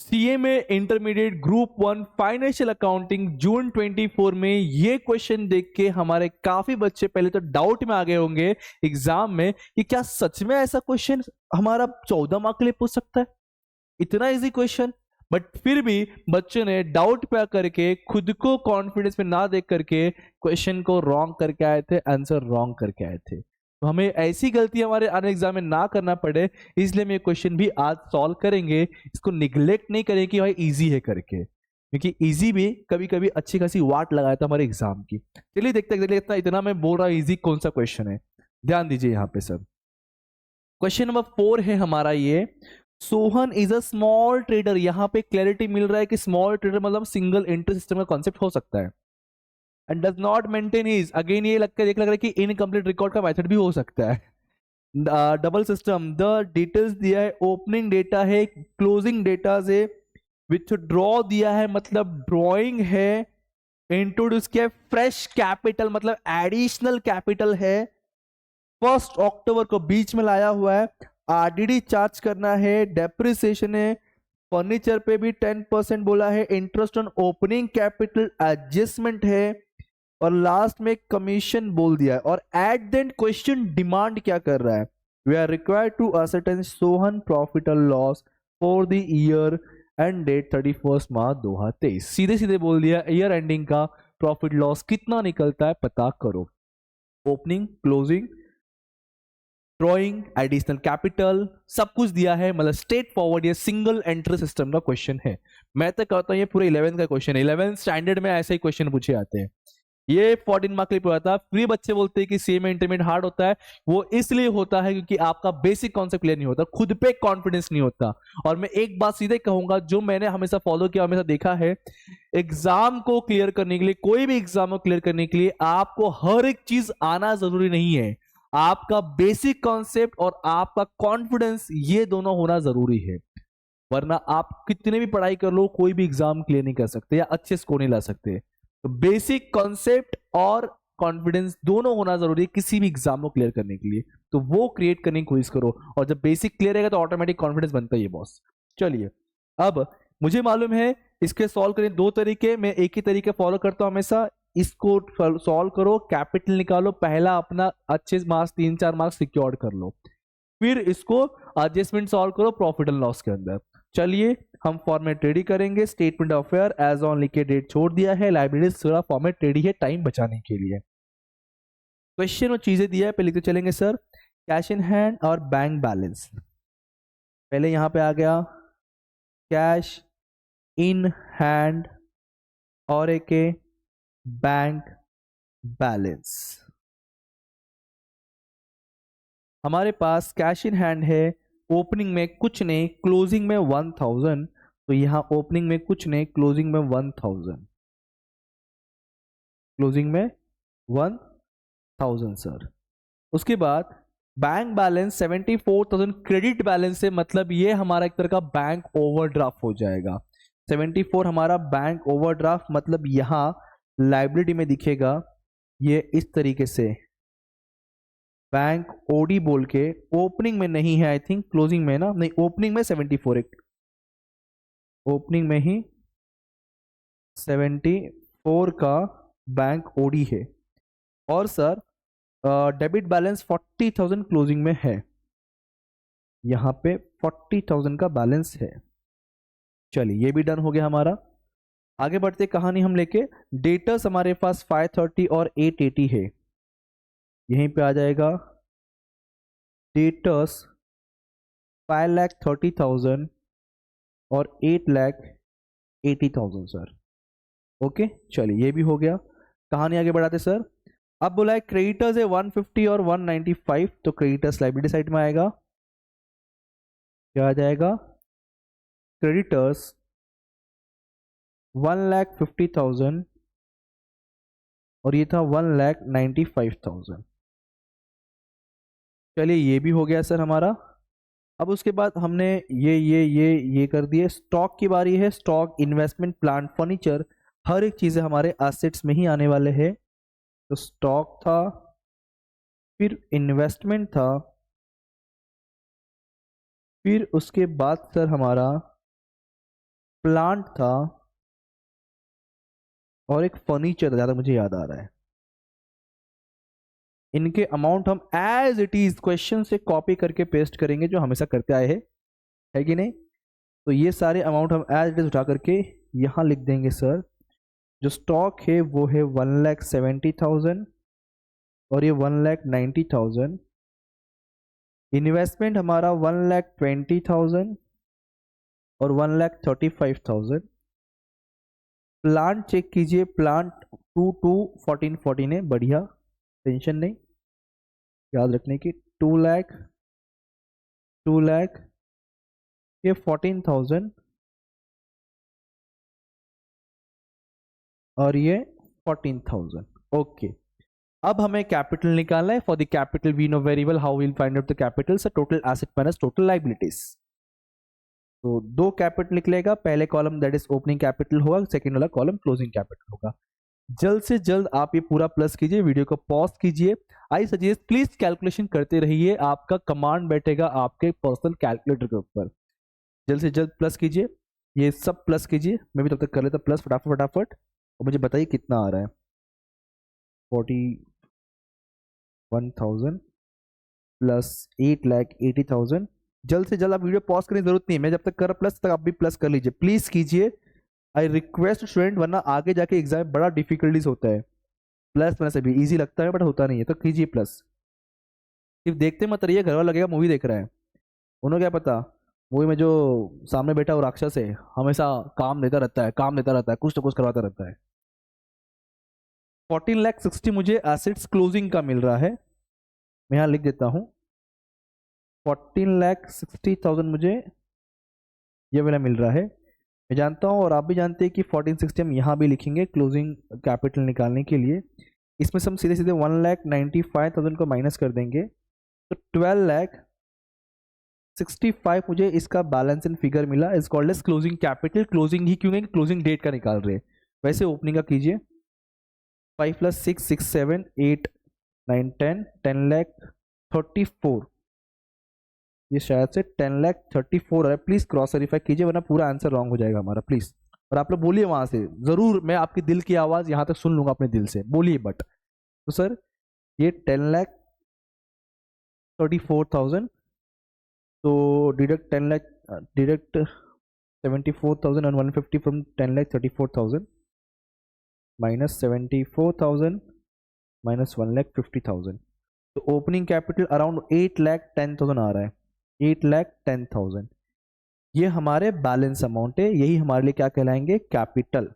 CMA intermediate group 1 financial accounting June 24 में ये question देख के हमारे काफी बच्चे पहले तो डाउट में आ गए होंगे एग्जाम में कि क्या सच में ऐसा क्वेश्चन हमारा 14 मार्क के लिए पूछ सकता है, इतना इजी क्वेश्चन। बट फिर भी बच्चों ने डाउट पे करके खुद को कॉन्फिडेंस में ना देख करके क्वेश्चन को रॉन्ग करके आए थे, आंसर रॉन्ग करके आए थे। तो हमें ऐसी गलती हमारे आने एग्जाम में ना करना पड़े, इसलिए हम ये क्वेश्चन भी आज सॉल्व करेंगे। इसको निग्लेक्ट नहीं करें कि भाई इजी है करके, क्योंकि इजी भी कभी कभी अच्छी खासी वाट लगाया था हमारे एग्जाम की। चलिए देखते हैं इतना मैं बोल रहा हूँ इजी कौन सा क्वेश्चन है, ध्यान दीजिए यहाँ पे सब। क्वेश्चन नंबर 4 है हमारा ये, Sohan is a small trader. यहाँ पे क्लैरिटी मिल रहा है कि स्मॉल ट्रेडर मतलब सिंगल एंट्री सिस्टम का कॉन्सेप्ट हो सकता है। And does not maintain his, again ये लग रहा है कि इनकम्प्लीट रिकॉर्ड का मेथड भी हो सकता है। डबल सिस्टम, द डिटेल्स दिया है, ओपनिंग डेटा है, क्लोजिंग डेटा है, विथड्रॉ दिया है मतलब ड्रॉइंग है, इंट्रोड्यूस किया फ्रेश कैपिटल मतलब एडिशनल कैपिटल है, 1 अक्टूबर को बीच में लाया हुआ है, आरडीडी चार्ज करना है, डेप्रिसिएशन है, फर्नीचर पे भी 10% बोला है, interest on opening capital adjustment है, और लास्ट में कमीशन बोल दिया है। और at the end question demand क्या कर रहा है, we are required to ascertain Sohan profit और loss for the year end date 31 March 2023। सीधे सीधे बोल दिया ईयर एंडिंग का प्रॉफिट लॉस कितना निकलता है पता करो। Opening, closing, drawing, additional capital सब कुछ दिया है, मतलब स्ट्रेट फॉरवर्ड ये सिंगल एंट्री सिस्टम का क्वेश्चन है। मैं तो कहता हूँ ये पूरे 11th का क्वेश्चन है, 11th स्टैंडर्ड में ऐसे ही क्वेश्चन पूछे जाते हैं। ये 14 मार्क के लिए पूरा था। फिर बच्चे बोलते हैं कि सीएमए इंटरमीडिएट हार्ड होता है, वो इसलिए होता है क्योंकि आपका बेसिक कॉन्सेप्ट क्लियर नहीं होता, खुद पे कॉन्फिडेंस नहीं होता। और मैं एक बात सीधे कहूंगा जो मैंने हमेशा फॉलो किया, हमेशा देखा है, एग्जाम को क्लियर करने के लिए, कोई भी एग्जाम को क्लियर करने के लिए आपको हर एक चीज आना जरूरी नहीं है। आपका बेसिक कॉन्सेप्ट और आपका कॉन्फिडेंस ये दोनों होना जरूरी है, वरना आप कितने भी पढ़ाई कर लो कोई भी एग्जाम क्लियर नहीं कर सकते या अच्छे स्कोर नहीं ला सकते। तो बेसिक कॉन्सेप्ट और कॉन्फिडेंस दोनों होना जरूरी है किसी भी एग्जाम को क्लियर करने के लिए, तो वो क्रिएट करने की कोशिश करो। और जब बेसिक क्लियर रहेगा तो ऑटोमेटिक कॉन्फिडेंस बनता ही है बॉस। चलिए अब मुझे मालूम है इसके सॉल्व करने दो तरीके, मैं एक ही तरीके फॉलो करता हूं हमेशा। इसको सॉल्व करो, कैपिटल निकालो, पहला अपना अच्छे मार्क्स 3-4 मार्क्स सिक्योर कर लो, फिर इसको एडजस्टमेंट सॉल्व करो प्रॉफिट एंड लॉस के अंदर। चलिए हम फॉर्मेट रेडी करेंगे, statement of fair as on लिख के डेट छोड़ दिया है, लाइब्रेरी पूरा फॉर्मेट रेडी है टाइम बचाने के लिए। क्वेश्चन और चीजें दिया है पे लिखते चलेंगे सर। कैश इन हैंड और बैंक बैलेंस, पहले यहां पे आ गया कैश इन हैंड और एक बैंक बैलेंस। हमारे पास कैश इन हैंड है, ओपनिंग में कुछ नहीं, क्लोजिंग में 1000, तो यहां ओपनिंग में कुछ नहीं, क्लोजिंग में 1000, क्लोजिंग में 1000 सर। उसके बाद बैंक बैलेंस 74,000 क्रेडिट बैलेंस है, मतलब ये हमारा एक तरह का बैंक ओवरड्राफ्ट हो जाएगा। 74 हमारा बैंक ओवरड्राफ्ट, मतलब यहां लाइबिलिटी में दिखेगा ये इस तरीके से बैंक ओडी बोल के, ओपनिंग में नहीं है आई थिंक, क्लोजिंग में ना, नहीं ओपनिंग में 74, एक ओपनिंग में ही 74 का बैंक ओडी है। और सर डेबिट बैलेंस 40,000 क्लोजिंग में है, यहां पे 40,000 का बैलेंस है। चलिए ये भी डन हो गया हमारा। आगे बढ़ते कहानी हम लेके, डेटर्स हमारे पास 530 और 880 है, यहीं पे आ जाएगा डेटर्स 5,30,000 और 8,80,000 सर। ओके चलिए ये भी हो गया। कहानी आगे बढ़ाते सर। अब बोला है क्रेडिटर्स है 150 और 195, तो क्रेडिटर्स लाइबिलिटी साइड में आएगा, क्या आ जाएगा, क्रेडिटर्स 1,50,000 और ये था 1,95,000। चलिए ये भी हो गया सर हमारा। अब उसके बाद हमने ये कर दिए। स्टॉक की बारी है, स्टॉक, इन्वेस्टमेंट, प्लांट, फर्नीचर, हर एक चीज़ें हमारे एसेट्स में ही आने वाले हैं। तो स्टॉक था, फिर इन्वेस्टमेंट था, फिर उसके बाद सर हमारा प्लांट था और एक फर्नीचर था, ज्यादा मुझे याद आ रहा है। इनके अमाउंट हम एज इट इज क्वेश्चन से कॉपी करके पेस्ट करेंगे, जो हमेशा करते आए हैं, है कि नहीं। तो ये सारे अमाउंट हम एज इट इज उठा करके यहाँ लिख देंगे सर। जो स्टॉक है वो है 1,70,000 और ये 1,90,000। इन्वेस्टमेंट हमारा 1,20,000 और 1,35,000। प्लांट चेक कीजिए, प्लांट 2,2,14,14 है, बढ़िया, टेंशन नहीं, याद रखने की। 2 लाख, 2 लाख, ये 14,000 और ये 14,000। ओके, अब हमें कैपिटल निकालना है। For the capital we know very well how we'll find out the capital, so total asset minus total liabilities. तो दो कैपिटल निकलेगा, पहले column that is opening capital होगा, सेकंड वाला कॉलम क्लोजिंग कैपिटल होगा। जल्द से जल्द आप ये पूरा प्लस कीजिए, वीडियो को पॉज कीजिए। आई सजेस्ट प्लीज कैलकुलेशन करते रहिए, आपका कमांड बैठेगा आपके पर्सनल कैलकुलेटर के ऊपर। जल्द से जल्द प्लस कीजिए, ये सब प्लस कीजिए, मैं भी तब तक कर लेता प्लस फटाफट फटाफट, और मुझे बताइए कितना आ रहा है। 41,000 प्लस 8,80,000। जल्द से जल्द आप वीडियो पॉज करने की जरूरत नहीं है, मैं जब तक कर प्लस तक आप भी प्लस कर लीजिए, प्लीज कीजिए। आई रिक्वेस्ट स्टूडेंट, वरना आगे जाके एग्जाम में बड़ा डिफिकल्टीज होता है। प्लस में से भी इजी लगता है बट होता नहीं है, तो कीजिए प्लस। सिर्फ देखते मत रहिए, घर वाला लगेगा मूवी देख रहा है, उन्हें क्या पता मूवी में जो सामने बैठा वो राक्षस है, हमेशा काम देता रहता है, काम देता रहता है, कुछ तो कुछ करवाता रहता है। 14,60,000 मुझे एसेट्स क्लोजिंग का मिल रहा है, मैं यहाँ लिख देता हूँ। 14,60,000 मुझे ये वाला मिल रहा है, मैं जानता हूँ और आप भी जानते हैं कि 14,60 हम यहाँ भी लिखेंगे क्लोजिंग कैपिटल निकालने के लिए। इसमें से हम सीधे सीधे 1,95,000 को माइनस कर देंगे, तो 12,65,000 मुझे इसका बैलेंस एंड फिगर मिला, is called as closing capital. Closing ही क्यों, क्लोजिंग डेट का निकाल रहे हैं, वैसे ओपनिंग का कीजिए। 5 + 6 6 7 8 9 10 10,34,000, ये शायद से 10,34,000 है। प्लीज क्रॉस वेरीफाई कीजिए वरना पूरा आंसर रॉन्ग हो जाएगा हमारा, प्लीज। और आप लोग बोलिए वहां से जरूर, मैं आपकी दिल की आवाज यहाँ तक सुन लूंगा, अपने दिल से बोलिए बट। तो सर ये 10,34,000, तो deduct 74,000 and 150 from 10,34,000 minus 74,000 minus 1,50,000, तो ओपनिंग कैपिटल अराउंड 8,10,000 आ रहा है, 8,10,000। ये हमारे बैलेंस अमाउंट है, यही हमारे लिए क्या कहलाएंगे, कैपिटल।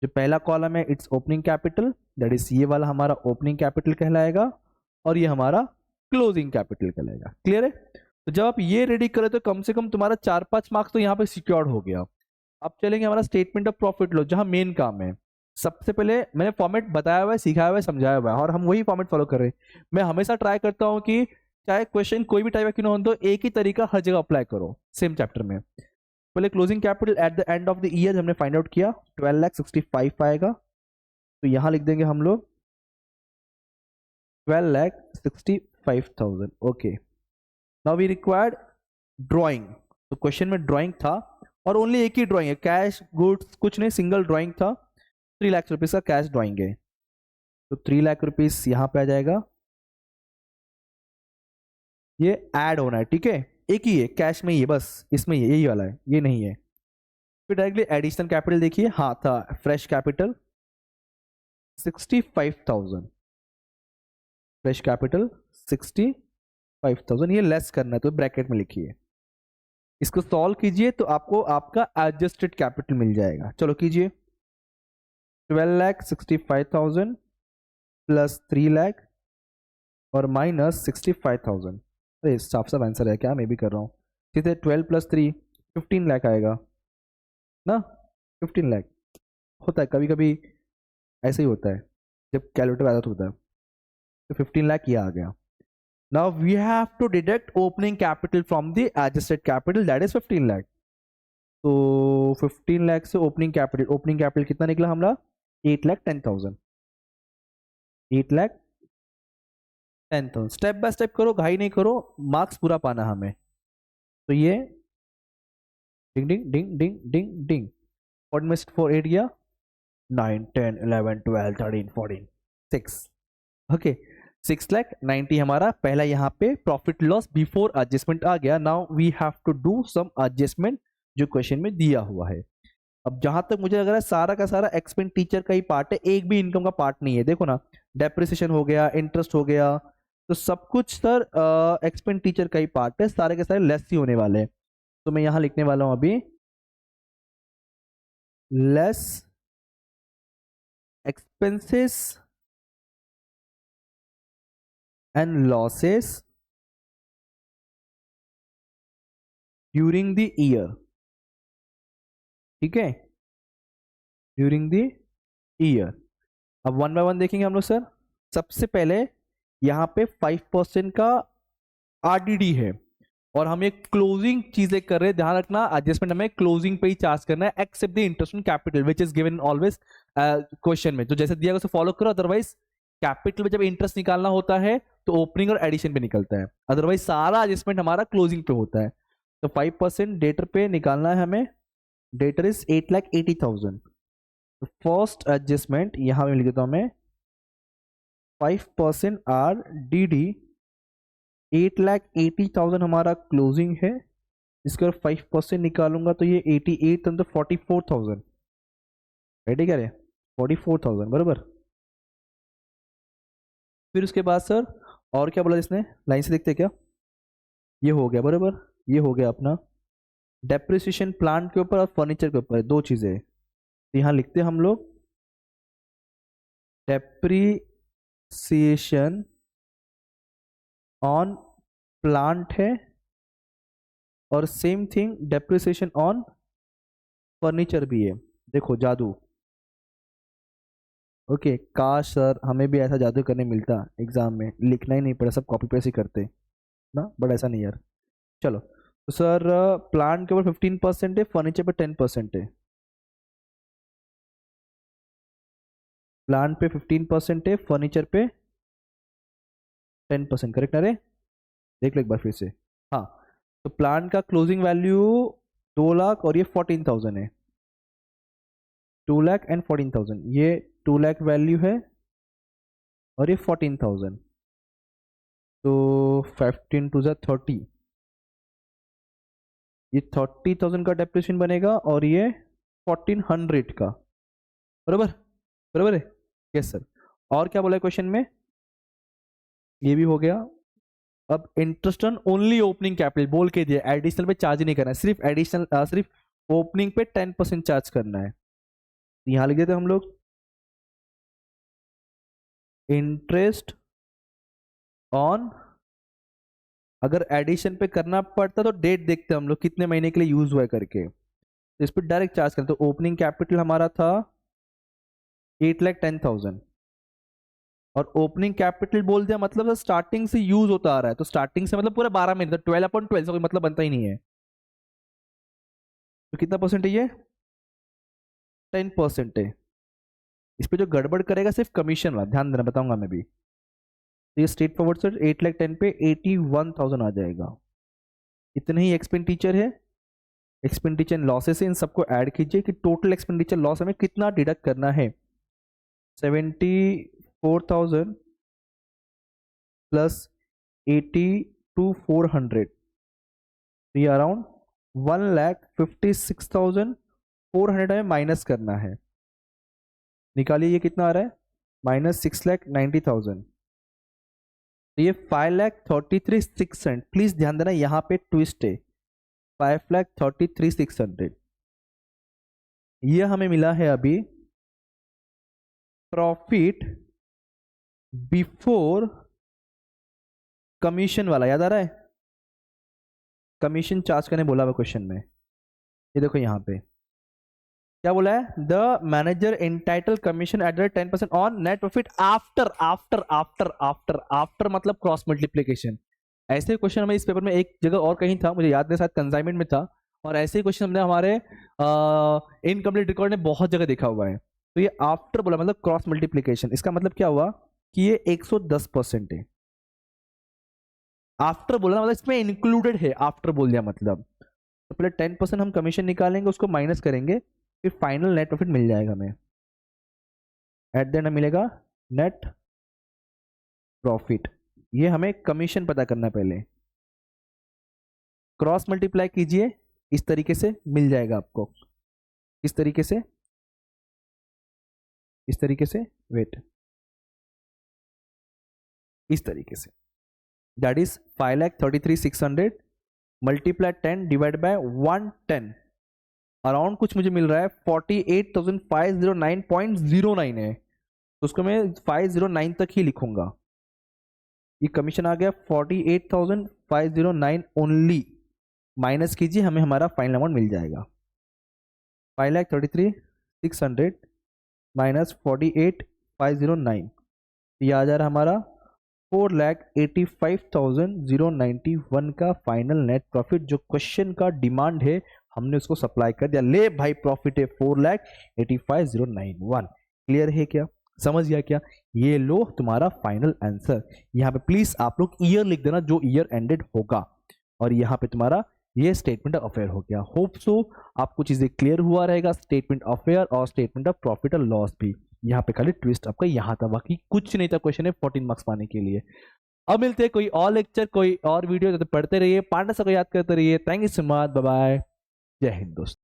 जो पहला कॉलम है it's opening capital, that is ये वाला हमारा ओपनिंग कैपिटल कहलाएगा, और ये हमारा क्लोजिंग कैपिटल कहलाएगा। क्लियर है। तो जब आप ये रेडी करें तो कम से कम तुम्हारा 4-5 मार्क्स तो यहाँ पे सिक्योर्ड हो गया। अब चलेंगे हमारा स्टेटमेंट ऑफ प्रॉफिट लॉस, जहां मेन काम है। सबसे पहले मैंने फॉर्मेट बताया हुआ है, सिखाया हुआ है, समझाया हुआ है, और हम वही फॉर्मेट फॉलो कर रहे हैं। मैं हमेशा ट्राई करता हूं कि चाहे क्वेश्चन कोई भी टाइप का क्यों ना हो, तो एक ही तरीका हर जगह अप्लाई करो सेम चैप्टर में। पहले closing capital eight the end of the year हमने फाइंड आउट किया, 12,65,000 आएगा, तो यहां लिख देंगे हम लोग 12,65,000। Okay, now we required drawing. तो क्वेश्चन में ड्राइंग था और ओनली एक ही ड्राइंग है, कैश गुड्स कुछ नहीं, सिंगल ड्राइंग था। 3 लाख रुपीज का कैश ड्राइंग है, तो 3 लाख रुपीज यहां पे आ जाएगा। ये ऐड होना है, ठीक है, एक ही है, कैश में ही है, बस इसमें ही है, यही वाला है, ये नहीं है। फिर डायरेक्टली एडिशनल कैपिटल देखिए, हाँ था फ्रेश कैपिटल 65,000, फ्रेश कैपिटल 65,000, ये लेस करना है तो ब्रैकेट में लिखिए। इसको सॉल्व कीजिए तो आपको आपका एडजस्टेड कैपिटल मिल जाएगा। चलो कीजिए, 12,65,000 प्लस 3 लाख और माइनस 65,000। अरे साफ साफ आंसर है क्या, मैं भी कर रहा हूँ। ठीक है, 12 + 3 15 लाख आएगा ना, 15 लाख होता है, कभी कभी ऐसे ही होता है जब कैलकुलेटर आदत होता है। तो 15 लाख ये आ गया। Now we have to deduct opening capital from the adjusted capital, that is 15 lakh. तो 15 लाख से ओपनिंग कैपिटल कितना निकला हमारा, 8,10,000, 8,10,000। स्टेप बाय स्टेप करो, घाई नहीं करो, मार्क्स पूरा पाना हमें। तो ये डिंग डिंग डिंग डिंग डिंग डिंग। व्हाट मिस्ड फॉर 8 गया, 9 10 11 12 13 14 6। ओके, 6,90,000 हमारा पहला यहाँ पे प्रॉफिट लॉस बिफोर एडजस्टमेंट आ गया। Now we have to do some adjustment जो क्वेश्चन में दिया हुआ है। अब जहां तक मुझे लग रहा है सारा का सारा एक्सपेंडिचर का ही पार्ट है, एक भी इनकम का पार्ट नहीं है। देखो ना, डेप्रिसिएशन हो गया, इंटरेस्ट हो गया, तो सब कुछ सर एक्सपेंडिचर का ही पार्ट है, सारे के सारे लेस ही होने वाले हैं। तो मैं यहां लिखने वाला हूं अभी less expenses and losses during the year. ठीक है, ड्यूरिंग द ईयर। अब वन बाय वन देखेंगे हम लोग सर। सबसे पहले यहाँ पे 5% का आरडीडी है और हम ये क्लोजिंग चीजें कर रहे हैं, ध्यान रखना एडजस्टमेंट हमें क्लोजिंग पे ही चार्ज करना है, except the interest on capital which is given always question में। तो जैसे दिया उसे फॉलो करो, अदरवाइज कैपिटल में जब इंटरेस्ट निकालना होता है तो ओपनिंग और एडिशन पे निकलता है, अदरवाइज सारा एडजस्टमेंट हमारा क्लोजिंग पे होता है। तो 5% डेटर पे निकालना है हमें। Debtor is 8,80,000। फर्स्ट एडजस्टमेंट यहां में लिख देता हूं मैं 5% आर डी डी, 8,80,000 हमारा क्लोजिंग है। इसका 5% निकालूंगा तो ये 88 तो 44,000 रेडी करे, 44,000 बराबर। फिर उसके बाद सर और क्या बोला इसने, लाइन से देखते हैं क्या, ये हो गया बराबर, ये हो गया अपना डेप्रिसिएशन प्लांट के ऊपर और फर्नीचर के ऊपर, दो चीजें। तो यहां लिखते हैं हम लोग डेप्रिसिएशन ऑन प्लांट है और same thing depreciation on furniture भी है। देखो जादू। ओके, काश सर हमें भी ऐसा जादू करने मिलता, एग्जाम में लिखना ही नहीं पड़ा, सब कॉपी पेस्ट ही करते ना, बट ऐसा नहीं यार। चलो तो सर प्लांट के ऊपर 15% है, फर्नीचर पे 10% है। प्लांट पे 15% है, फर्नीचर पे 10%, करेक्ट ना रे? देख लो एक बार फिर से। हाँ, तो प्लांट का क्लोजिंग वैल्यू 2 लाख और ये 14,000 है, 2 लाख एंड 14,000, ये 2 लाख वैल्यू है और ये 14,000, तो 15 टू 30, ये 30,000 का डेप्रिसिएशन बनेगा और ये 1400 का, बराबर बराबर है। Yes sir. और क्या बोला है क्वेश्चन में, ये भी हो गया। अब interest on only opening capital बोल के दिया, एडिशनल पे चार्ज नहीं करना है, सिर्फ एडिशनल सिर्फ ओपनिंग पे 10% चार्ज करना है। यहां लिख देते हम लोग इंटरेस्ट ऑन, अगर एडिशन पे करना पड़ता तो डेट देखते हम लोग कितने महीने के लिए यूज हुआ है करके, तो इस पर डायरेक्ट चार्ज करते। तो ओपनिंग कैपिटल हमारा था 8,10,000 और ओपनिंग कैपिटल बोल दिया मतलब स्टार्टिंग से यूज होता आ रहा है, तो स्टार्टिंग से मतलब पूरा 12 महीने, 12/12 से कोई मतलब बनता ही नहीं है। तो कितना परसेंट है ये, 10% है। इस पे जो गड़बड़ करेगा सिर्फ कमीशन वाला, ध्यान देना, बताऊंगा मैं भी। तो ये स्ट्रेट फॉरवर्ड सर 8,10 पे 81,000 आ जाएगा। इतना ही एक्सपेंडिचर है, एक्सपेंडिचर लॉसेस है, इन सबको ऐड कीजिए कि टोटल एक्सपेंडिचर लॉस हमें कितना डिडक्ट करना है। 74,000 प्लस 82,400, तो ये अराउंड 1,56,400 हमें माइनस करना है। निकालिए ये कितना आ रहा है, -6,90,000, तो ये 5,33,600। प्लीज ध्यान देना यहां पे ट्विस्ट है, 5,33,600 ये हमें मिला है अभी प्रॉफिट बिफोर कमीशन वाला, याद आ रहा है, कमीशन चार्ज करने बोला हुआ क्वेश्चन में। ये देखो यहां पे क्या बोला है, the manager entitle commission at 10% on net profit after after after after after मतलब क्रॉस मल्टीप्लीकेशन। ऐसे क्वेश्चन हमें इस पेपर में एक जगह और कहीं था, मुझे याद नहीं, शायद कंसाइनमेंट में था, और ऐसे ही क्वेश्चन हमने हमारे इनकम्प्लीट रिकॉर्ड में बहुत जगह देखा हुआ है। तो ये आफ्टर बोला मतलब क्रॉस मल्टीप्लीकेशन, इसका मतलब क्या हुआ कि ये 110% है। आफ्टर बोला मतलब इसमें इंक्लूडेड है, आफ्टर बोल दिया मतलब। तो पहले 10% हम कमीशन निकालेंगे, उसको माइनस करेंगे, फिर फाइनल नेट प्रॉफिट मिल जाएगा हमें। एट द एंड मिलेगा नेट प्रॉफिट। ये हमें कमीशन पता करना है पहले। क्रॉस मल्टीप्लाई कीजिए, इस तरीके से मिल जाएगा आपको। इस तरीके से, इस तरीके से, वेट, इस तरीके से, that is 5,33,600 multiply 10 divide by 110, around कुछ मुझे मिल रहा है 48,509.09 है, तो उसको मैं 509 तक ही लिखूंगा। ये कमीशन आ गया 48,509 ओनली, माइनस कीजिए, हमें हमारा फाइनल अमाउंट मिल जाएगा 5,33,600 माइनस 48,509, ये आ जा रहा हमारा 4,85,091 का फाइनल नेट प्रॉफिट। जो क्वेश्चन का डिमांड है हमने उसको सप्लाई कर दिया। ले भाई, प्रॉफिट है 4,85,091। क्लियर है क्या? समझ गया क्या? ये लो तुम्हारा फाइनल आंसर। यहाँ पे प्लीज आप लोग ईयर लिख देना जो ईयर एंडेड होगा, और यहाँ पे तुम्हारा ये स्टेटमेंट ऑफ अफेयर हो गया। होप सो आपको चीजें क्लियर हुआ रहेगा, स्टेटमेंट ऑफ अफेयर और स्टेटमेंट ऑफ प्रॉफिट और लॉस भी। यहाँ पे खाली ट्विस्ट आपका यहाँ था, बाकी कुछ नहीं था क्वेश्चन है 14 मार्क्स पाने के लिए। अब मिलते हैं कोई और लेक्चर, कोई और वीडियो, तो पढ़ते रहिए, पांडा से को याद करते रहिए। Thank you so much, bye bye, जय हिंद दोस्तों।